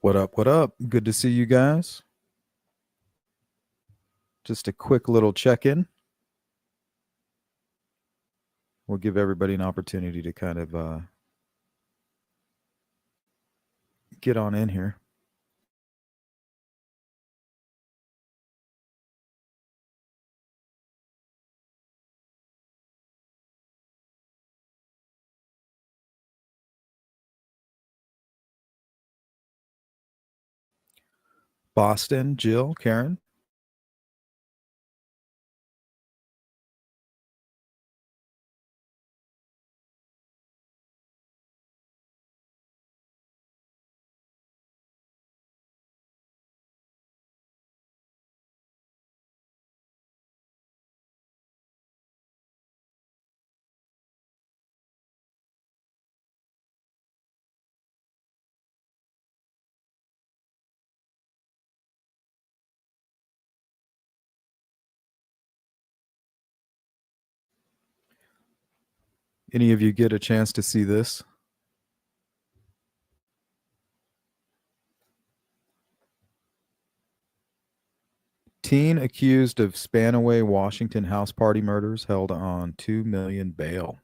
What up? What up? Good to see you guys. Just a quick little check-in. We'll give everybody an opportunity to kind of get on in here. Boston, Jill, Karen. Any of you get a chance to see this? Teen accused of Spanaway, Washington house party murders held on $2 million bail.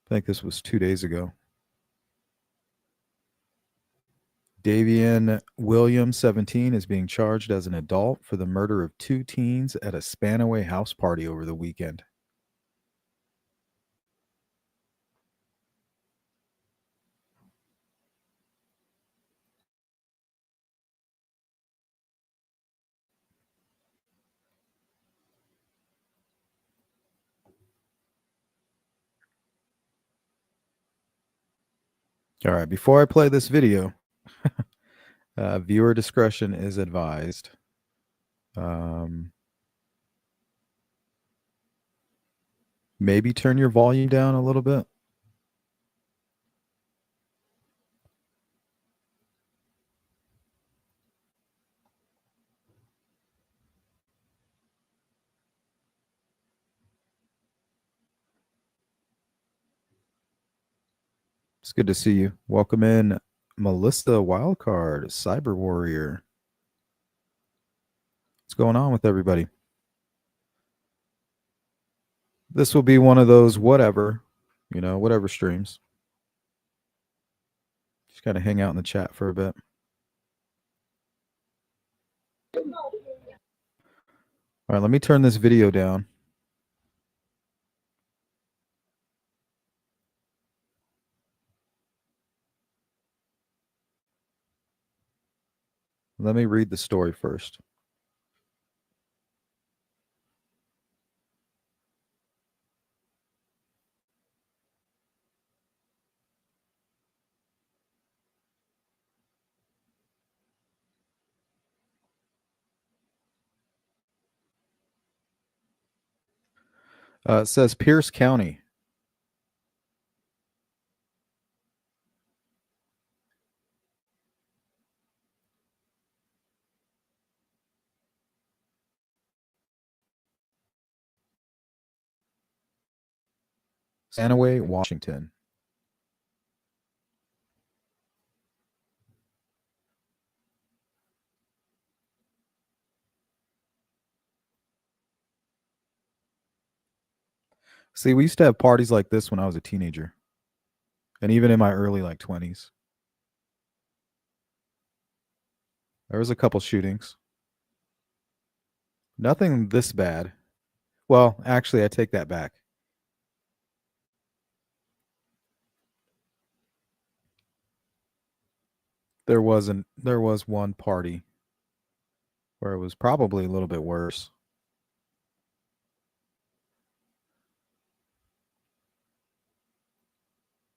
I think this was 2 days ago. Davian Williams, 17, is being charged as an adult for the murder of 2 teens at a Spanaway house party over the weekend. All right, before I play this video, viewer discretion is advised. Maybe turn your volume down a little bit. It's good to see you. Welcome in, Melissa Wildcard, Cyber Warrior. What's going on with everybody? This will be one of those whatever streams. Just kind of hang out in the chat for a bit. All right, let me turn this video down. Let me read the story first. It says Pierce County. Spanaway, Washington. See, we used to have parties like this when I was a teenager. And even in my early 20s. There was a couple shootings. Nothing this bad. Well, actually, I take that back. There was one party where it was probably a little bit worse.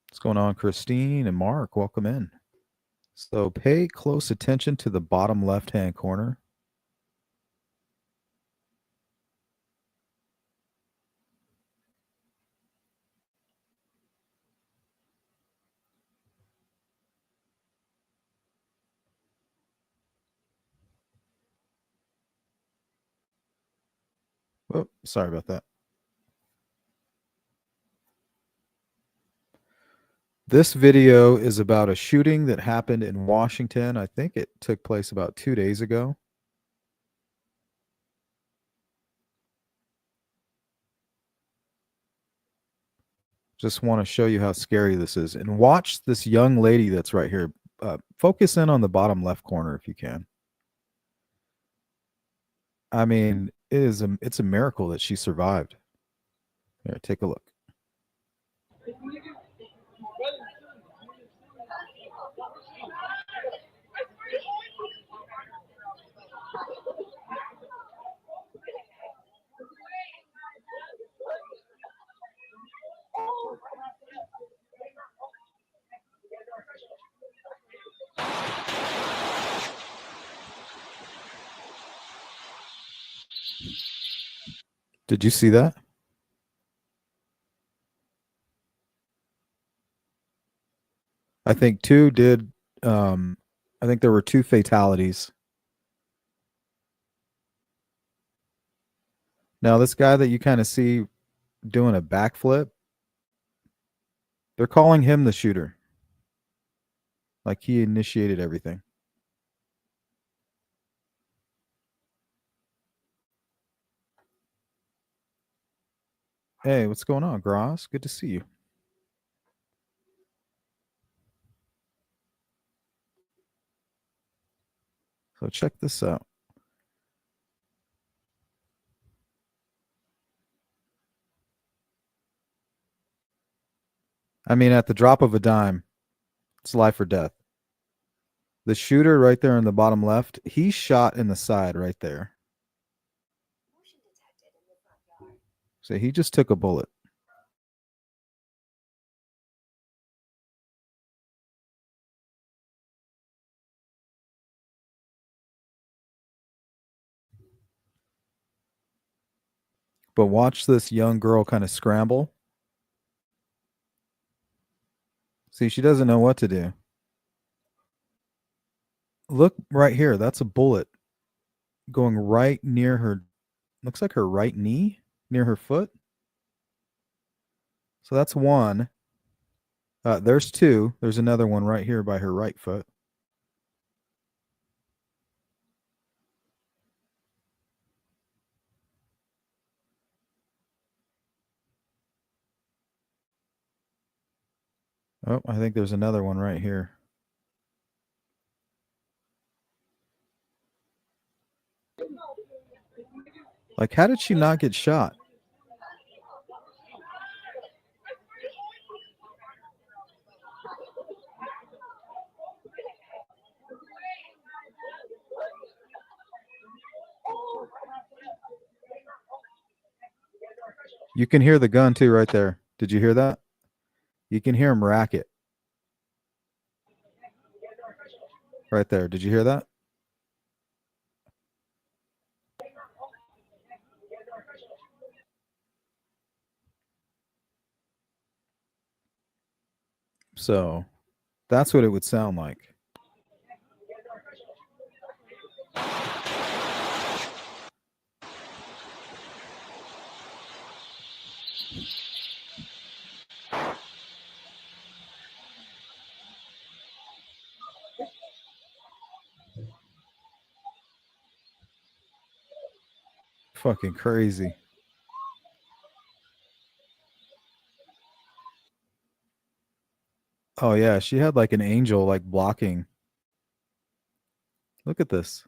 What's going on, Christine and Mark? Welcome in. So pay close attention to the bottom left-hand corner. Oh, sorry about that. This video is about a shooting that happened in Washington. I think it took place about 2 days ago. Just want to show you how scary this is. And watch this young lady that's right here. Focus in on the bottom left corner if you can. I mean, it's a miracle that she survived. Here, take a look. Did you see that? I think two did. I think there were 2 fatalities. Now, this guy that you kind of see doing a backflip, they're calling him the shooter. Like he initiated everything. Hey, what's going on, Gross? Good to see you. So check this out. I mean, at the drop of a dime, it's life or death. The shooter right there in the bottom left, he shot in the side right there. So he just took a bullet. But watch this young girl kind of scramble. See, she doesn't know what to do. Look right here. That's a bullet going right near her. Looks like her right knee, near her foot. So that's one. There's 2. There's another one right here by her right foot. Oh, I think there's another one right here. Like, how did she not get shot? You can hear the gun too right there. Did you hear that? You can hear him rack it. Right there. Did you hear that? So that's what it would sound like. Fucking crazy. Oh yeah, she had like an angel like blocking. Look at this.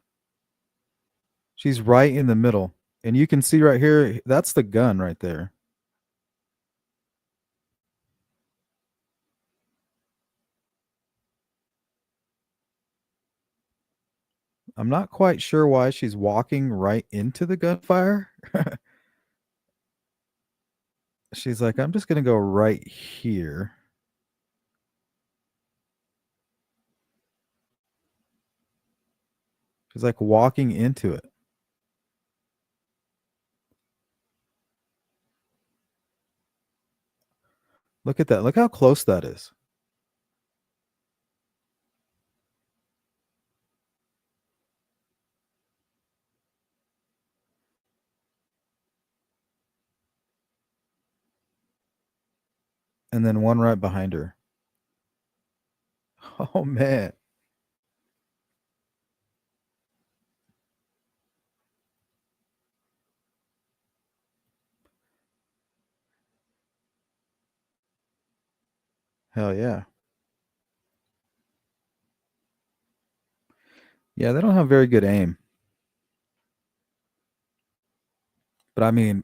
She's right in the middle. And you can see right here, that's the gun right there. I'm not quite sure why she's walking right into the gunfire. She's like, I'm just going to go right here. She's like walking into it. Look at that. Look how close that is. And then one right behind her. Oh, man. Hell yeah. Yeah, they don't have very good aim. But I mean,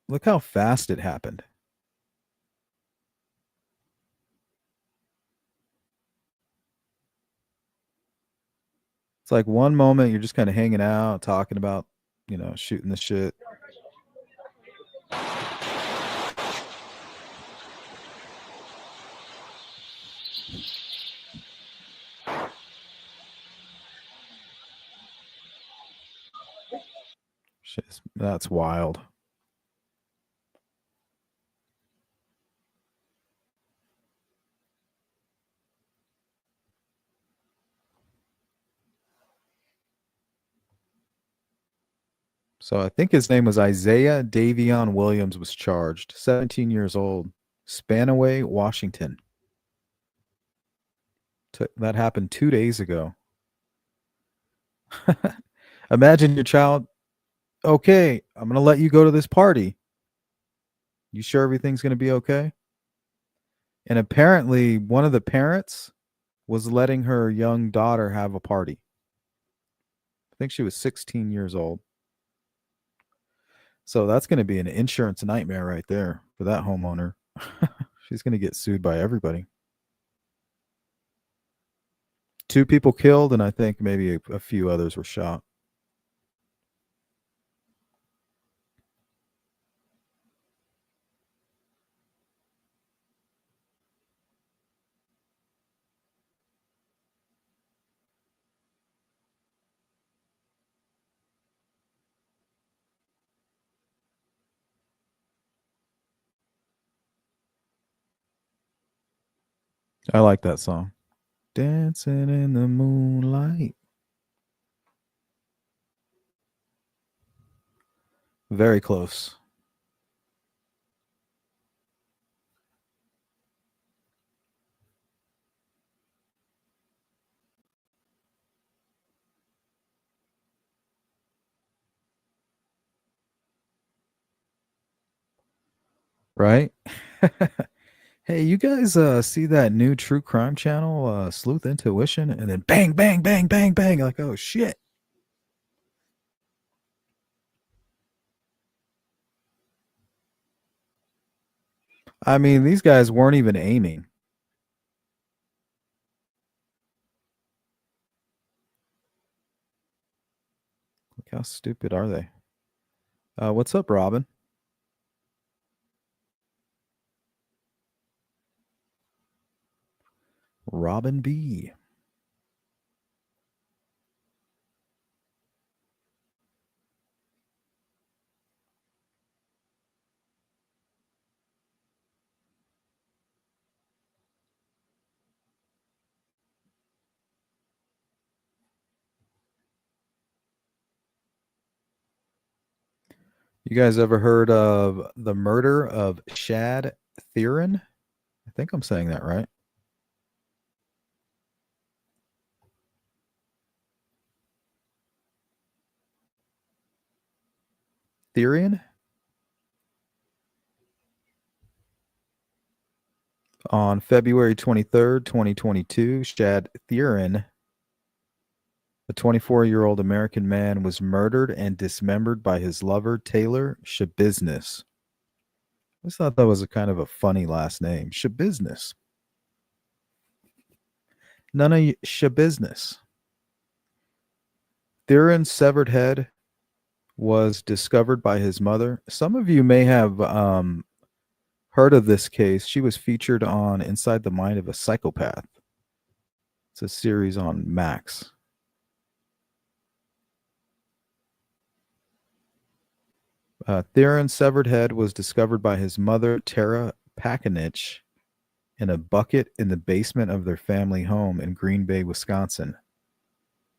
look how fast it happened. It's like one moment you're just kind of hanging out, talking about, shooting the shit. That's wild. So I think his name was Isaiah Davion Williams was charged, 17 years old, Spanaway, Washington. That happened 2 days ago. Imagine your child, okay, I'm going to let you go to this party. You sure everything's going to be okay? And apparently, one of the parents was letting her young daughter have a party. I think she was 16 years old. So that's going to be an insurance nightmare right there for that homeowner. She's going to get sued by everybody. 2 people killed, and I think maybe a few others were shot. I like that song. Dancing in the moonlight. Very close. Right? Hey, you guys see that new true crime channel, Sleuth Intuition? And then bang, bang, bang, bang, bang. Like, oh, shit. I mean, these guys weren't even aiming. Look how stupid are they? What's up, Robin? Robin B. You guys ever heard of the murder of Shad Thyrion? I think I'm saying that right. Thyrion? On February 23rd, 2022, Shad Thyrion, a 24-year-old American man, was murdered and dismembered by his lover, Taylor Shabiznis. I just thought that was a kind of a funny last name. Shabiznis. None of Shabiznis. Thyrion's severed head was discovered by his mother. Some of you may have heard of this case. She was featured on Inside the Mind of a Psychopath. It's a series on Max. Theron's severed head was discovered by his mother, Tara Pakinich, in a bucket in the basement of their family home in Green Bay, Wisconsin.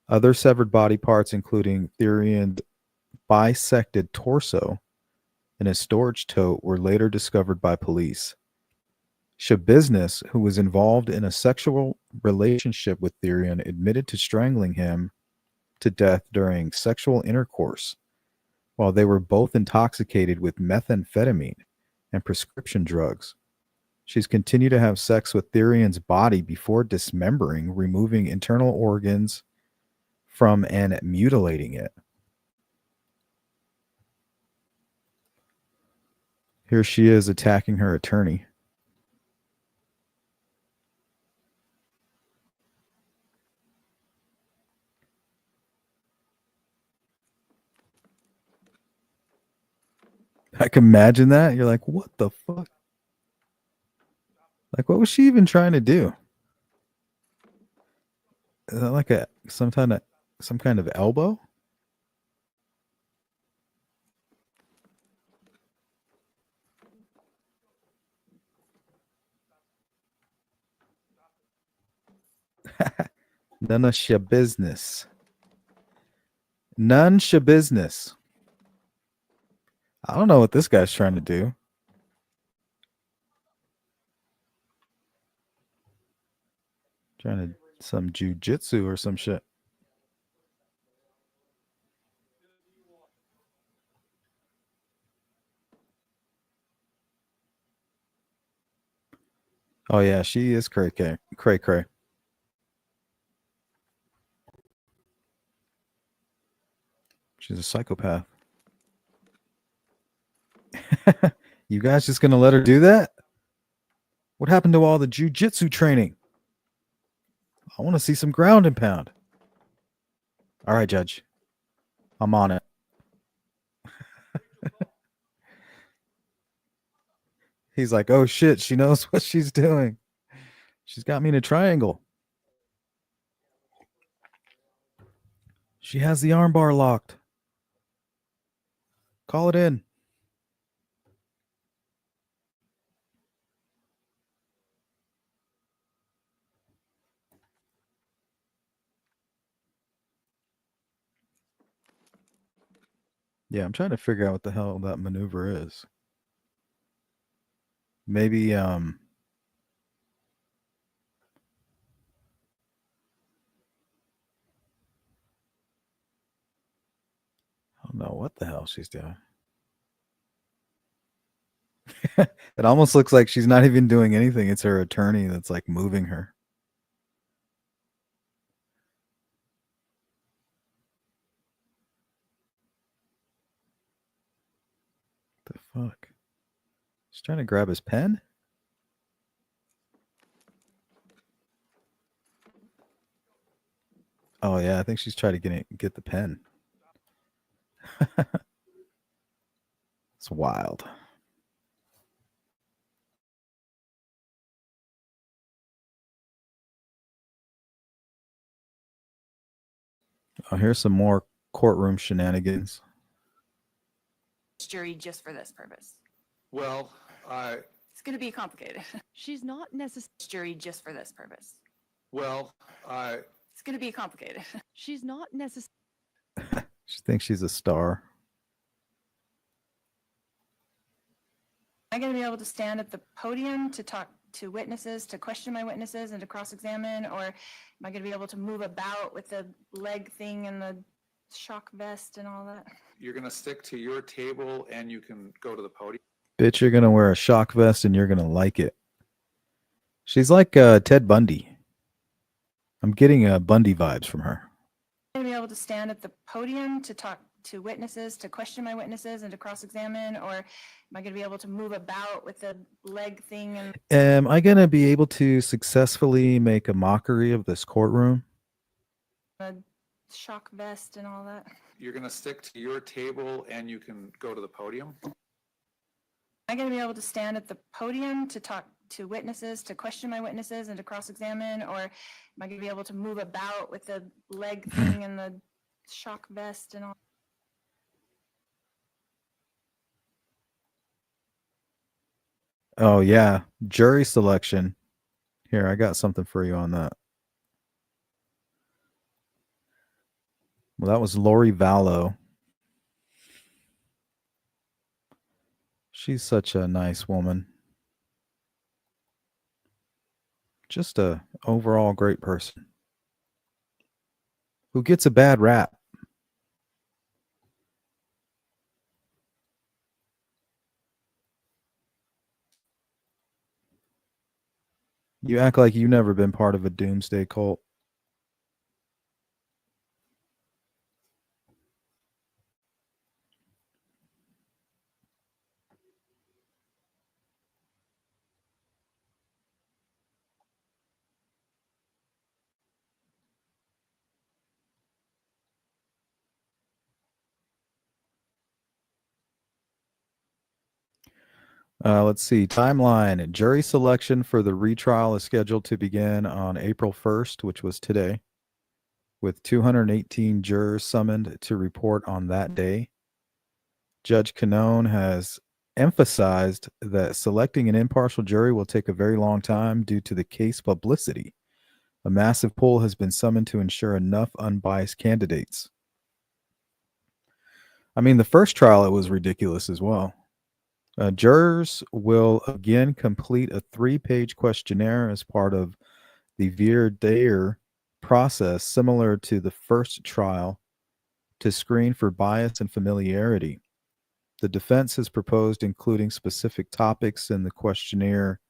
Other severed body parts, including Thyrion's bisected torso and a storage tote, were later discovered by police. Shabusiness, who was involved in a sexual relationship with Thyrion, admitted to strangling him to death during sexual intercourse while they were both intoxicated with methamphetamine and prescription drugs. She's continued to have sex with Thyrion's body before dismembering, removing internal organs from and mutilating it. Here she is attacking her attorney. I can imagine that. You're like, what the fuck? Like, what was she even trying to do? Is that like some kind of elbow? None of your business. None your business. I don't know what this guy's trying to do. Trying to some jujitsu or some shit. Oh yeah, she is cray cray. She's a psychopath. You guys just gonna let her do that? What happened to all the jujitsu training? I want to see some ground and pound. All right, Judge. I'm on it. He's like, oh shit, she knows what she's doing. She's got me in a triangle. She has the armbar locked. Call it in. Yeah, I'm trying to figure out what the hell that maneuver is. Maybe I don't know what the hell she's doing. It almost looks like she's not even doing anything. It's her attorney that's like moving her. The fuck? She's trying to grab his pen? Oh yeah, I think she's trying to get the pen. It's wild. Oh, here's some more courtroom shenanigans. Jury just for this purpose. Well, It's going to be complicated. She's not necessarily. Jury just for this purpose. well, It's going to be complicated. She's not necessarily. She thinks she's a star. Am I going to be able to stand at the podium to talk to witnesses, to question my witnesses and to cross-examine? Or am I going to be able to move about with the leg thing and the shock vest and all that? you're going to stick to your table and you can go to the podium. Bitch, you're gonna wear a shock vest and you're gonna like it. She's like Ted Bundy. I'm getting Bundy vibes from her. I'm going to be able to stand at the podium to talk to witnesses, to question my witnesses and to cross-examine? Or am I going to be able to move about with the leg thing and Am I gonna be able to successfully make a mockery of this courtroom? the shock vest and all that? You're going to stick to your table and you can go to the podium. Am I going to be able to stand at the podium to talk to witnesses, to question my witnesses and to cross-examine? Or am I going to be able to move about with the leg thing and the shock vest and all? Oh yeah, jury selection. Here, I got something for you on that. Well, that was Lori Vallow. She's such a nice woman. Just a overall great person who gets a bad rap. You act like you've never been part of a doomsday cult. Let's see. Timeline. Jury selection for the retrial is scheduled to begin on April 1st, which was today, with 218 jurors summoned to report on that day. Judge Canone has emphasized that selecting an impartial jury will take a very long time due to the case publicity. A massive pool has been summoned to ensure enough unbiased candidates. I mean, the first trial, it was ridiculous as well. Jurors will again complete a 3-page questionnaire as part of the voir dire process, similar to the first trial, to screen for bias and familiarity. The defense has proposed including specific topics in the questionnaire,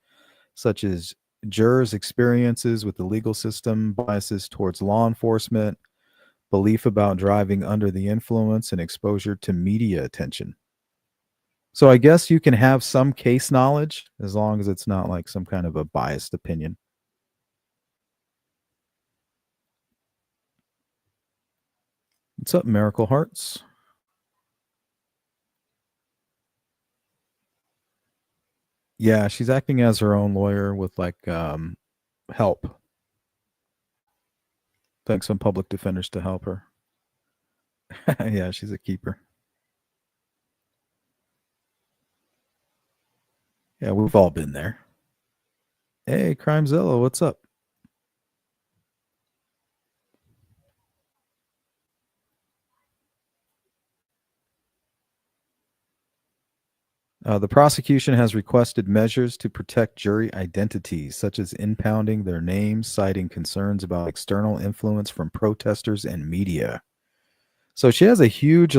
such as jurors' experiences with the legal system, biases towards law enforcement, belief about driving under the influence, and exposure to media attention. So I guess you can have some case knowledge as long as it's not like some kind of a biased opinion. What's up, Miracle Hearts? Yeah, she's acting as her own lawyer with like help. Thanks some public defenders to help her. Yeah, she's a keeper. Yeah, we've all been there. Hey, Crimezilla, what's up? The prosecution has requested measures to protect jury identities, such as impounding their names, citing concerns about external influence from protesters and media. So she has a huge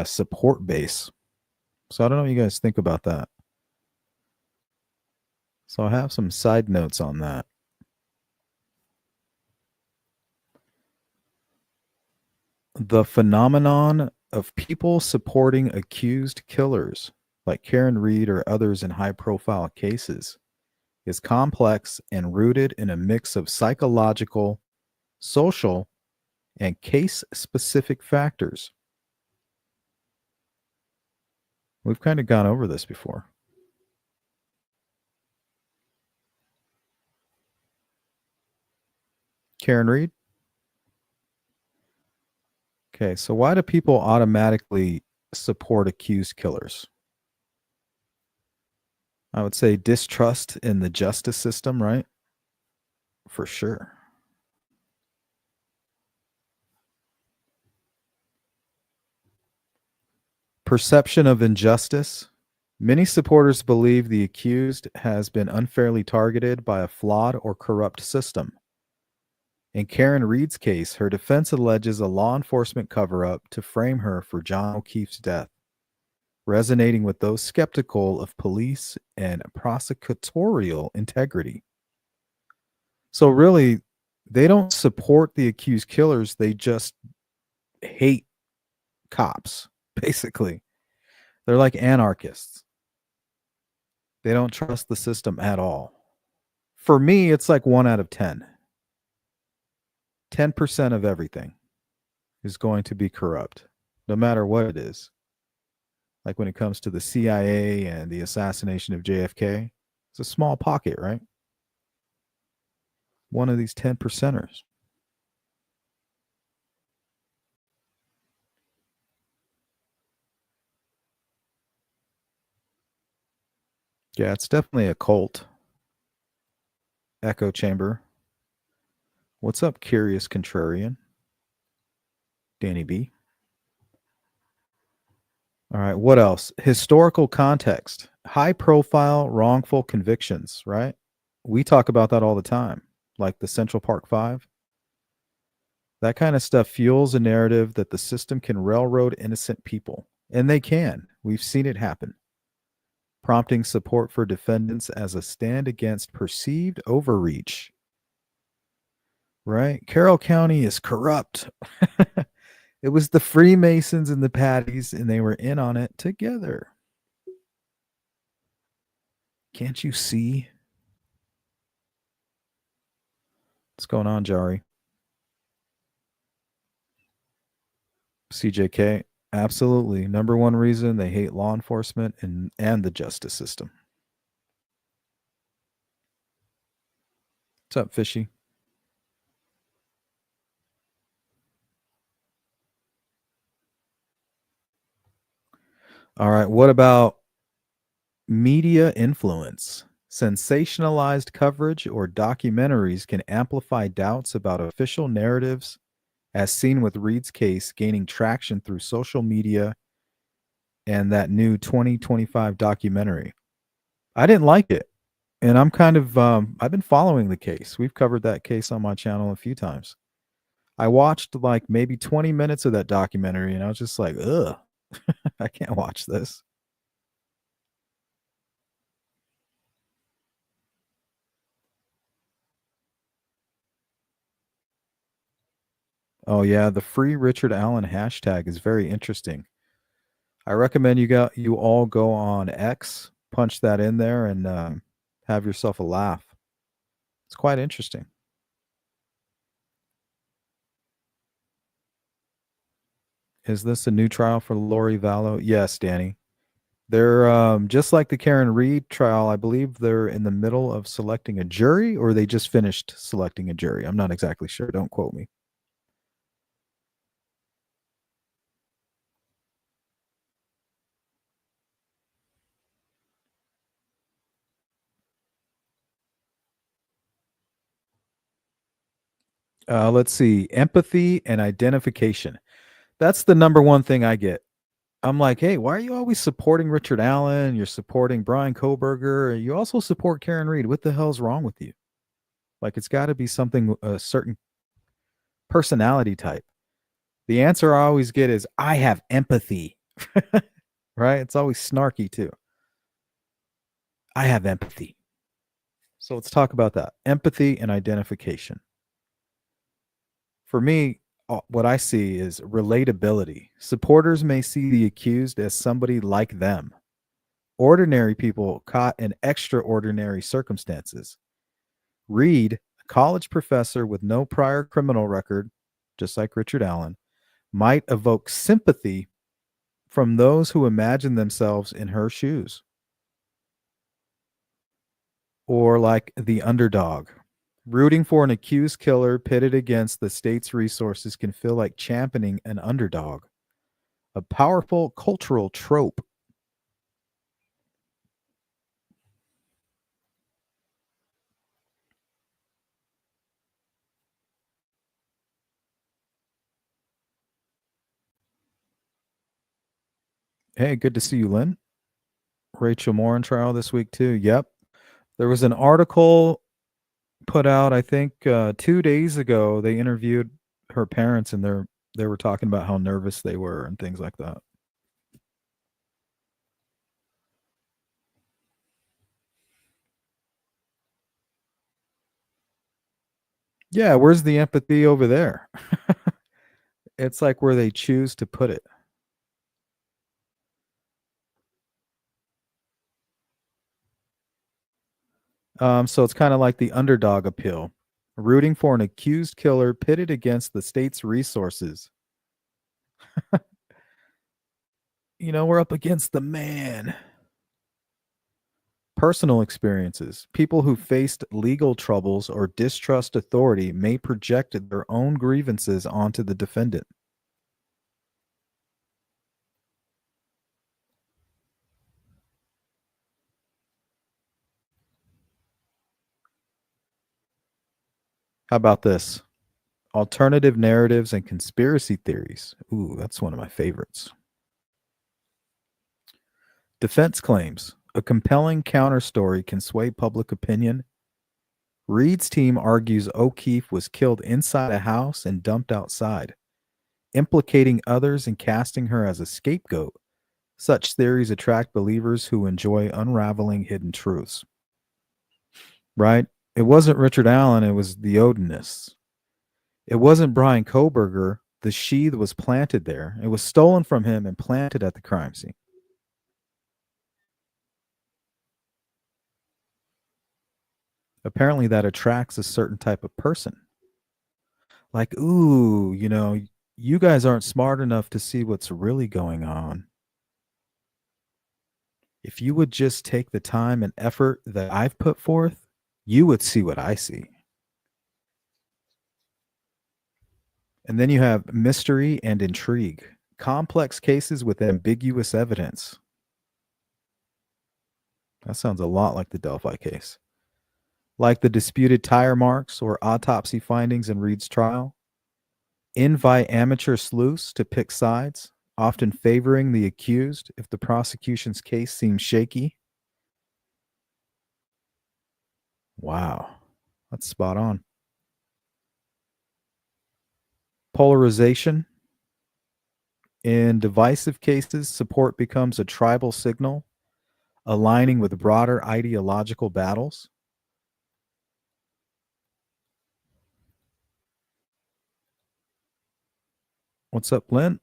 support base. So I don't know what you guys think about that. So I have some side notes on that. The phenomenon of people supporting accused killers, like Karen Reed or others in high-profile cases, is complex and rooted in a mix of psychological, social, and case-specific factors. We've kind of gone over this before. Karen Reed? Okay, so why do people automatically support accused killers? I would say distrust in the justice system, right? For sure. Perception of injustice. Many supporters believe the accused has been unfairly targeted by a flawed or corrupt system. In Karen Reed's case, her defense alleges a law enforcement cover-up to frame her for John O'Keefe's death, resonating with those skeptical of police and prosecutorial integrity. So really, they don't support the accused killers. They just hate cops, basically. They're like anarchists. They don't trust the system at all. For me, it's like 1 out of 10. 10% of everything is going to be corrupt, no matter what it is. Like when it comes to the CIA and the assassination of JFK, it's a small pocket, right? One of these 10%ers. Yeah, it's definitely a cult. Echo chamber. What's up, Curious Contrarian? Danny B. All right, what else? Historical context. High profile wrongful convictions, right? We talk about that all the time, like the Central Park Five. That kind of stuff fuels a narrative that the system can railroad innocent people. And they can. We've seen it happen, prompting support for defendants as a stand against perceived overreach. Right? Carroll County is corrupt. It was the Freemasons and the Patties, and they were in on it together. Can't you see? What's going on, Jari? CJK, absolutely. Number one reason they hate law enforcement and the justice system. What's up, Fishy? All right. What about media influence? Sensationalized coverage or documentaries can amplify doubts about official narratives, as seen with Reed's case gaining traction through social media and that new 2025 documentary. I didn't like it. And I'm kind of, I've been following the case. We've covered that case on my channel a few times. I watched like maybe 20 minutes of that documentary and I was just like, ugh, I can't watch this. Oh yeah, the free Richard Allen hashtag is very interesting. I recommend you all go on X, punch that in there, and have yourself a laugh. It's quite interesting. Is this a new trial for Lori Vallow? Yes, Danny. They're just like the Karen Reed trial. I believe they're in the middle of selecting a jury, or they just finished selecting a jury. I'm not exactly sure. Don't quote me. Let's see. Empathy and identification. That's the number one thing I get. I'm like, hey, why are you always supporting Richard Allen? You're supporting Brian Koberger. You also support Karen Reed. What the hell's wrong with you? Like, it's got to be something, a certain personality type. The answer I always get is, I have empathy. Right? It's always snarky, too. I have empathy. So let's talk about that. Empathy and identification. For me, what I see is relatability. Supporters may see the accused as somebody like them, ordinary people caught in extraordinary circumstances. Reed, a college professor with no prior criminal record, just like Richard Allen, might evoke sympathy from those who imagine themselves in her shoes. Or like the underdog. Rooting for an accused killer pitted against the state's resources can feel like championing an underdog, a powerful cultural trope. Hey, good to see you, Lynn. Rachel Moore on trial this week, too. Yep. There was an article put out, I think, 2 days ago. They interviewed her parents, and they were talking about how nervous they were and things like that. Yeah, where's the empathy over there? It's like where they choose to put it. So it's kind of like the underdog appeal, rooting for an accused killer pitted against the state's resources. We're up against the man. Personal experiences. People who faced legal troubles or distrust authority may project their own grievances onto the defendant. How about this? Alternative narratives and conspiracy theories. Ooh, that's one of my favorites. Defense claims. A compelling counter story can sway public opinion Reed's team argues O'Keefe was killed inside a house and dumped outside, implicating others and casting her as a scapegoat. Such theories attract believers who enjoy unraveling hidden truths. Right? It wasn't Richard Allen, it was the Odinists. It wasn't Brian Koberger. The sheath was planted there. It was stolen from him and planted at the crime scene. Apparently, that attracts a certain type of person. Like, ooh, you guys aren't smart enough to see what's really going on. If you would just take the time and effort that I've put forth, you would see what I see. And then you have mystery and intrigue, complex cases with ambiguous evidence. That sounds a lot like the Delphi case. Like the disputed tire marks or autopsy findings in Reed's trial. Invite amateur sleuths to pick sides, often favoring the accused if the prosecution's case seems shaky. Wow, that's spot on. Polarization. In divisive cases, support becomes a tribal signal, aligning with broader ideological battles. What's up, Lynn?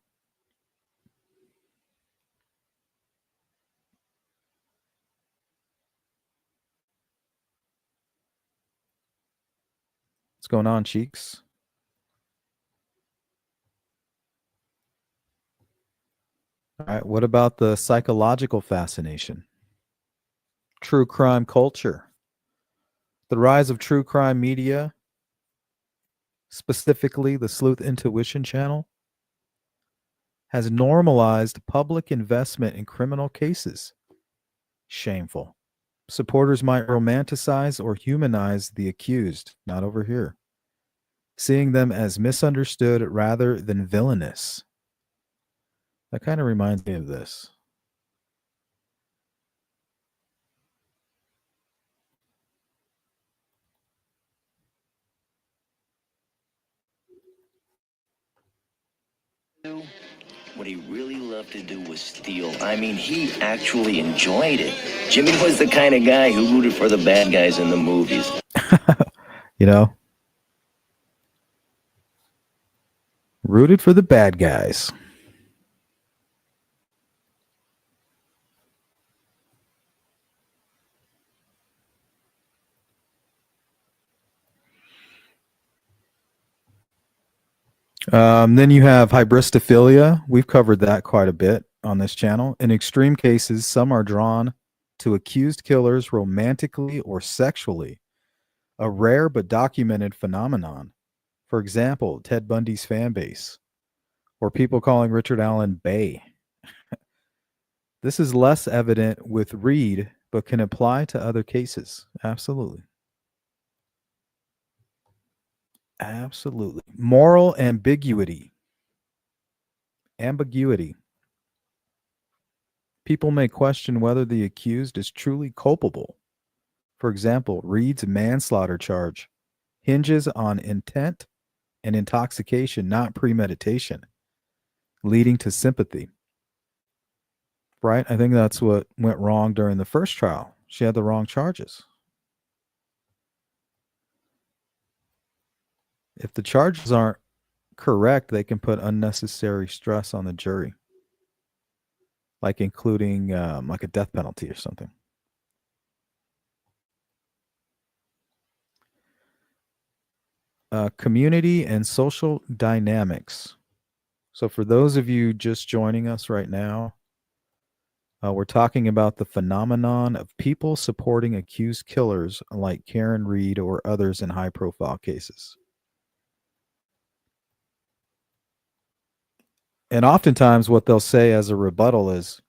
What's going on, Cheeks? All right, what about the psychological fascination? True crime culture. The rise of true crime media, specifically the Sleuth Intuition channel, has normalized public investment in criminal cases. Shameful. Supporters might romanticize or humanize the accused, not over here, seeing them as misunderstood rather than villainous. That kind of reminds me of this. What he really loved to do was steal. I mean, he actually enjoyed it. Jimmy was the kind of guy who rooted for the bad guys in the movies. Rooted for the bad guys. Then you have Hybristophilia. We've covered that quite a bit on this channel. In extreme cases, some are drawn to accused killers romantically or sexually, a rare but documented phenomenon. For example, Ted Bundy's fan base, or people calling Richard Allen Bay. This is less evident with Reed, but can apply to other cases. Absolutely. Absolutely. Moral ambiguity. Ambiguity. People may question whether the accused is truly culpable. For example, Reed's manslaughter charge hinges on intent and intoxication, not premeditation, leading to sympathy. Right? I think that's what went wrong during the first trial. She had the wrong charges. If the charges aren't correct, they can put unnecessary stress on the jury, like including like a death penalty or something. Community and social dynamics. So for those of you just joining us right now, we're talking about the phenomenon of people supporting accused killers like Karen Reed or others in high-profile cases. And oftentimes what they'll say as a rebuttal is,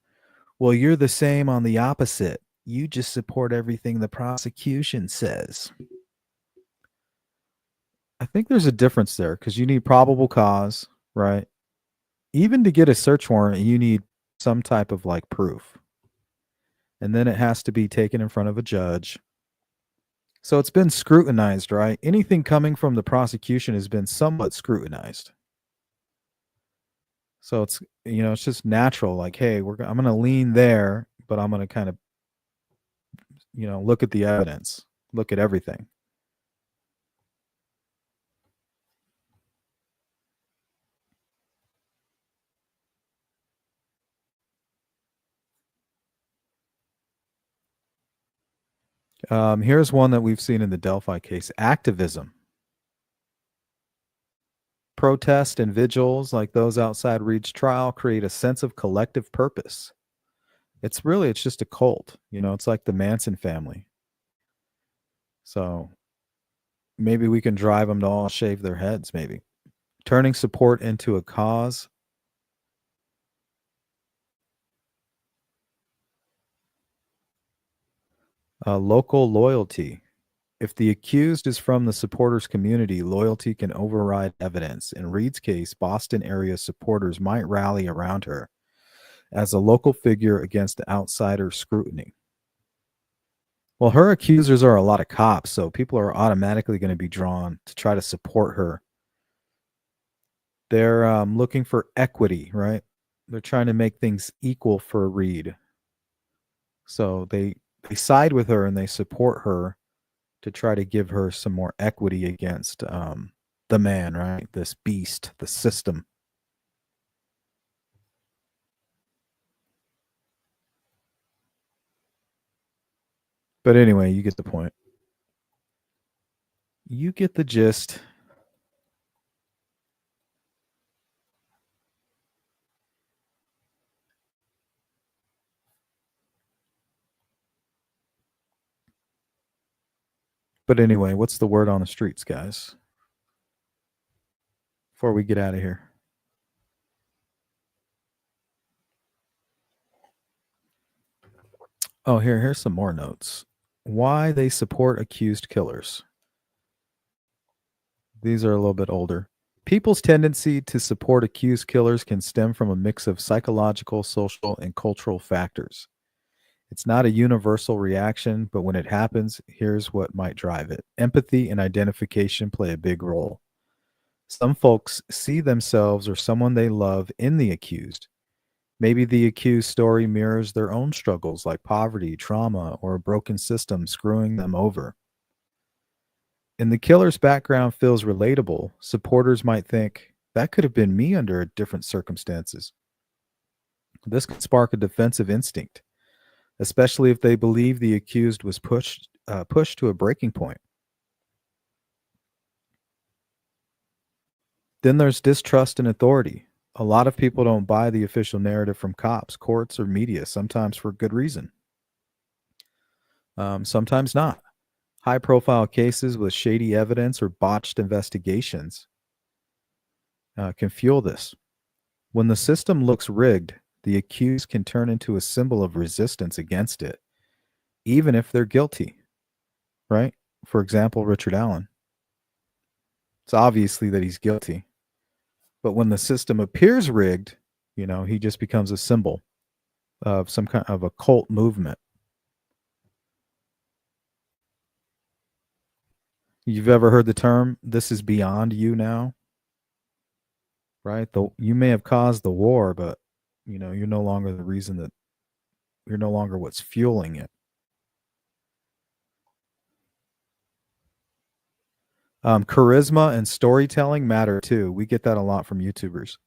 well, you're the same on the opposite. You just support everything the prosecution says. I think there's a difference there because you need probable cause, right? Even to get a search warrant, you need some type of like proof. And then it has to be taken in front of a judge. So it's been scrutinized, right? Anything coming from the prosecution has been somewhat scrutinized. So it's, it's just natural. Like, hey, I'm going to lean there, but I'm going to kind of, look at the evidence, look at everything. Here's one that we've seen in the Delphi case: activism. Protest and vigils like those outside Reed's trial create a sense of collective purpose. It's just a cult. It's like the Manson family. So maybe we can drive them to all shave their heads, maybe. Turning support into a cause. Local loyalty. If the accused is from the supporters community, loyalty can override evidence. In Reed's case, Boston area supporters might rally around her as a local figure against outsider scrutiny. Well, her accusers are a lot of cops, so people are automatically going to be drawn to try to support her. They're looking for equity, right? They're trying to make things equal for Reed. So they side with her and they support her to try to give her some more equity against the man, right? This beast, the system. But anyway, you get the point. You get the gist. But anyway, what's the word on the streets, guys? Before we get out of here. Oh, here's some more notes. Why they support accused killers. These are a little bit older. People's tendency to support accused killers can stem from a mix of psychological, social, and cultural factors. It's not a universal reaction, but when it happens, here's what might drive it. Empathy and identification play a big role. Some folks see themselves or someone they love in the accused. Maybe the accused story mirrors their own struggles like poverty, trauma, or a broken system screwing them over. And the killer's background feels relatable. Supporters might think, that could have been me under different circumstances. This could spark a defensive instinct, especially if they believe the accused was pushed to a breaking point. Then there's distrust in authority. A lot of people don't buy the official narrative from cops, courts, or media, sometimes for good reason. Sometimes not. High-profile cases with shady evidence or botched investigations can fuel this. When the system looks rigged, the accused can turn into a symbol of resistance against it, even if they're guilty, right? For example, Richard Allen. It's obviously that he's guilty. But when the system appears rigged, he just becomes a symbol of some kind of a cult movement. You've ever heard the term, this is beyond you now? Right? You may have caused the war, but you're no longer the reason that you're no longer what's fueling it. Charisma and storytelling matter too. We get that a lot from YouTubers.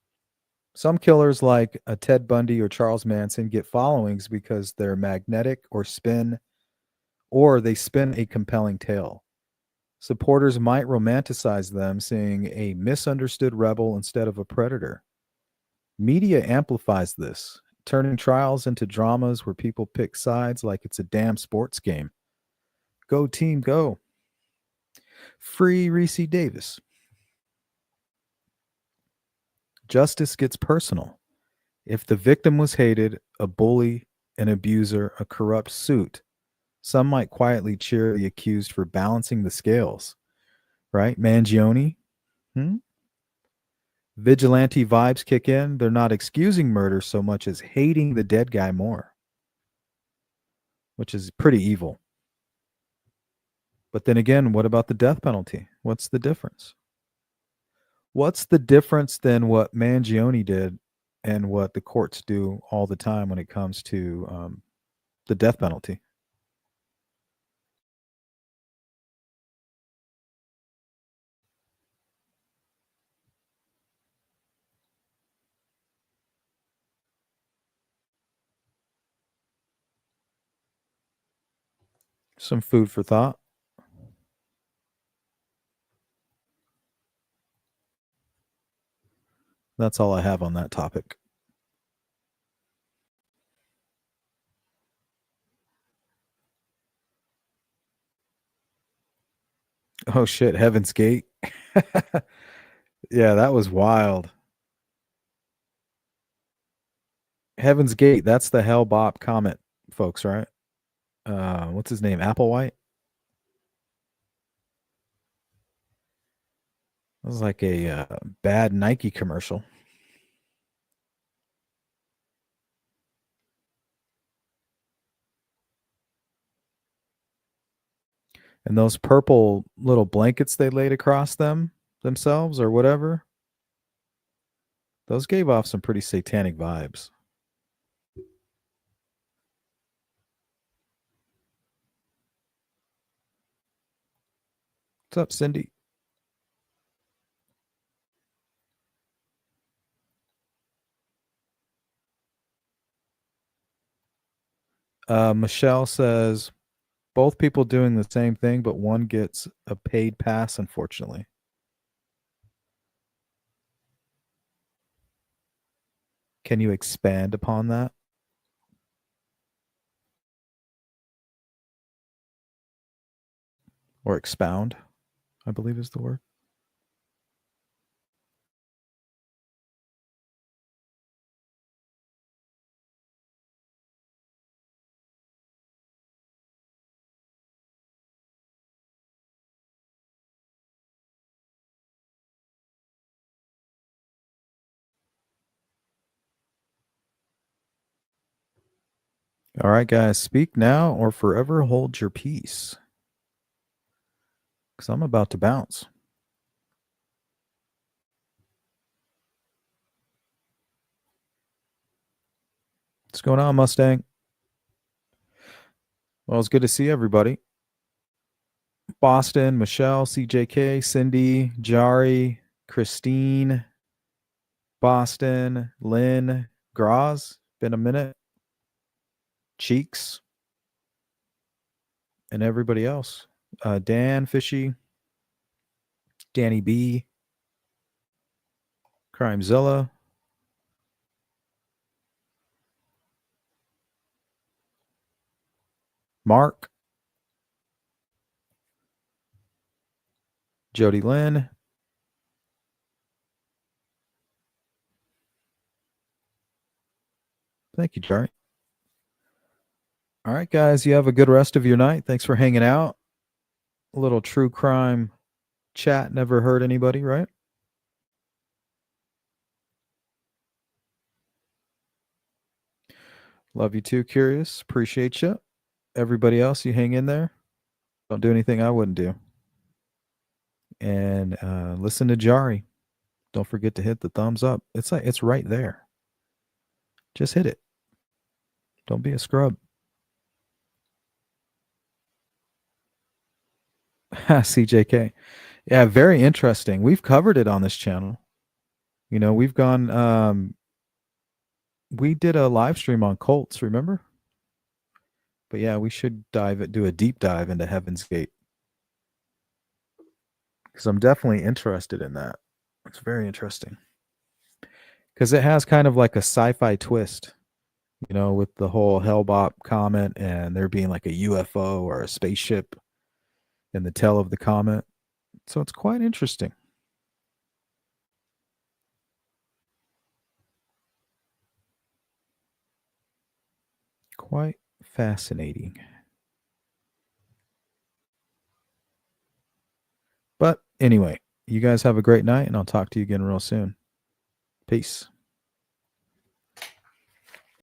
Some killers like a Ted Bundy or Charles Manson get followings because they're magnetic or they spin a compelling tale. Supporters might romanticize them, seeing a misunderstood rebel instead of a predator. Media amplifies this, turning trials into dramas where people pick sides like it's a damn sports game. Go team, go. Free Reese Davis. Justice gets personal. If the victim was hated, a bully, an abuser, a corrupt suit, some might quietly cheer the accused for balancing the scales. Right? Mangione? Vigilante vibes kick in. They're not excusing murder so much as hating the dead guy more, which is pretty evil. But then again, what about the death penalty? What's the difference? What's the difference than what Mangione did and what the courts do all the time when it comes to the death penalty? Some food for thought. That's all I have on that topic. Oh shit, Heaven's Gate. Yeah, that was wild. Heaven's Gate, that's the Hellbop Comet folks, right? What's his name? Applewhite? That was like a bad Nike commercial. And those purple little blankets they laid across themselves or whatever, those gave off some pretty satanic vibes. What's up, Cindy? Michelle says both people doing the same thing, but one gets a paid pass, unfortunately. Can you expand upon that? Or expound, I believe is the word. All right, guys, speak now or forever hold your peace. Because I'm about to bounce. What's going on, Mustang? Well, it's good to see everybody. Boston, Michelle, CJK, Cindy, Jari, Christine, Boston, Lynn, Graz. Been a minute. Cheeks. And everybody else. Dan, Fishy, Danny B, Crimezilla, Mark, Jody Lynn. Thank you, Jari. All right, guys, you have a good rest of your night. Thanks for hanging out. A little true crime chat never hurt anybody, right? Love you too, Curious. Appreciate you. Everybody else, you hang in there. Don't do anything I wouldn't do. And listen to Jari. Don't forget to hit the thumbs up. It's right there. Just hit it. Don't be a scrub. CJK. Yeah, very interesting. We've covered it on this channel. You know, we've gone we did a live stream on cults, remember? But yeah, we should do a deep dive into Heaven's Gate. Because I'm definitely interested in that. It's very interesting. Because it has kind of like a sci-fi twist, you know, with the whole Hellbop comet and there being like a UFO or a spaceship in the tail of the comet. So it's quite interesting. Quite fascinating. But anyway, you guys have a great night and I'll talk to you again real soon. Peace.